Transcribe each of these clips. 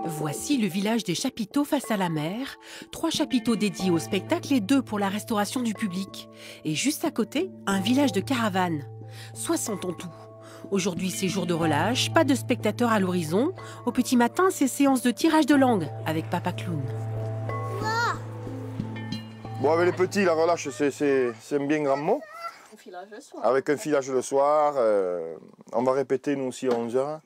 Voici le village des chapiteaux face à la mer. 3 chapiteaux dédiés au spectacle et 2 pour la restauration du public. Et juste à côté, un village de caravanes. 60 en tout. Aujourd'hui, c'est jour de relâche, pas de spectateurs à l'horizon. Au petit matin, c'est séance de tirage de langue avec Papa Clown. Bon, avec les petits, la relâche, c'est un bien grand mot. Un filage le soir. Avec un filage le soir, on va répéter nous aussi à 11h.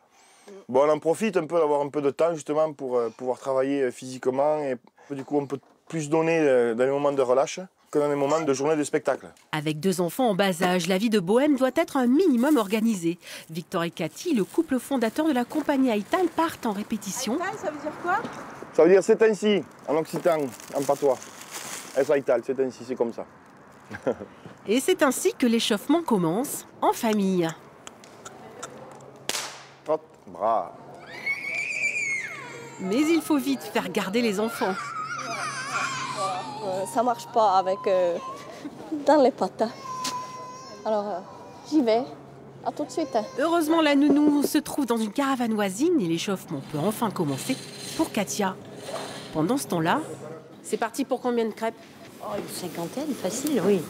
Bon, on en profite un peu d'avoir un peu de temps justement pour pouvoir travailler physiquement et du coup on peut plus donner dans les moments de relâche que dans les moments de journée de spectacle. Avec 2 enfants en bas âge, la vie de bohème doit être un minimum organisée. Victor et Cathy, le couple fondateur de la compagnie Aital, partent en répétition. Aital, ça veut dire quoi? Ça veut dire c'est ainsi, en occitan, en patois. Es Aital, c'est ainsi, c'est comme ça. Et c'est ainsi que l'échauffement commence en famille. Trotte, bras. Mais il faut vite faire garder les enfants. Ça marche pas avec dans les pattes. Alors j'y vais. À tout de suite. Heureusement, la nounou se trouve dans une caravane voisine et l'échauffement peut enfin commencer pour Katia. Pendant ce temps-là, c'est parti pour combien de crêpes? Oh, une cinquantaine, facile, oui.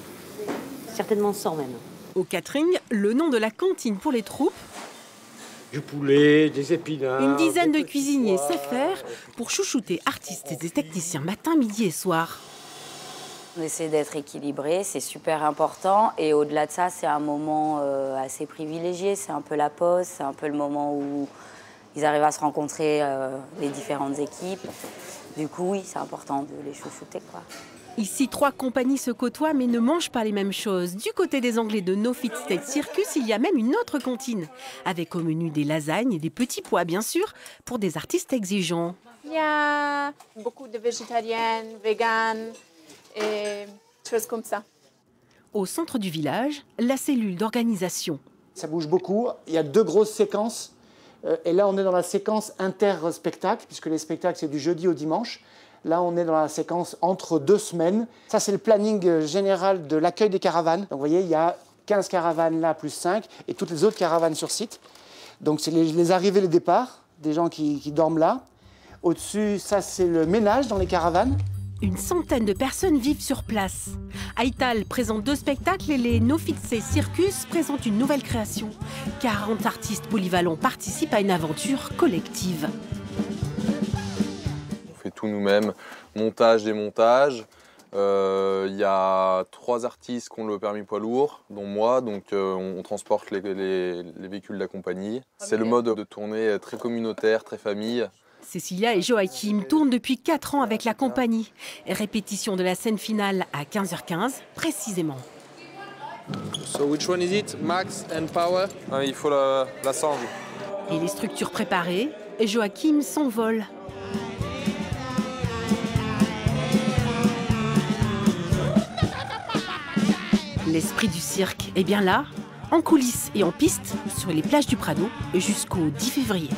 Certainement 100 même. Au catering, le nom de la cantine pour les troupes. Du poulet, des épinards... Une dizaine de cuisiniers s'affairent pour chouchouter artistes et techniciens matin, midi et soir. On essaie d'être équilibré, c'est super important. Et au-delà de ça, c'est un moment assez privilégié. C'est un peu la pause, c'est un peu le moment où ils arrivent à se rencontrer, les différentes équipes. Du coup, oui, c'est important de les chouchouter, quoi. Ici, 3 compagnies se côtoient mais ne mangent pas les mêmes choses. Du côté des Anglais de No Fit Steak Circus, il y a même une autre cantine, avec au menu des lasagnes et des petits pois, bien sûr, pour des artistes exigeants. Il y a beaucoup de végétariennes, véganes et choses comme ça. Au centre du village, la cellule d'organisation. Ça bouge beaucoup. Il y a 2 grosses séquences. Et là, on est dans la séquence inter-spectacle, puisque les spectacles, c'est du jeudi au dimanche. Là, on est dans la séquence entre 2 semaines. Ça, c'est le planning général de l'accueil des caravanes. Donc, vous voyez, il y a 15 caravanes là, plus 5, et toutes les autres caravanes sur site. Donc, c'est les arrivées et les départs, des gens qui dorment là. Au-dessus, ça, c'est le ménage dans les caravanes. Une centaine de personnes vivent sur place. Aital présente 2 spectacles et les No Fit Steak Circus présentent une nouvelle création. 40 artistes polyvalents participent à une aventure collective. On fait tout nous-mêmes, montage, démontage. Il y a 3 artistes qui ont le permis poids lourd, dont moi, donc on transporte les véhicules de la compagnie. C'est le mode de tournée très communautaire, très famille. Cécilia et Joachim tournent depuis 4 ans avec la compagnie. Répétition de la scène finale à 15h15, précisément. So which one is it? Max and Power? Il faut la sangle. Et les structures préparées, Joachim s'envole. L'esprit du cirque est bien là, en coulisses et en piste, sur les plages du Prado, jusqu'au 10 février.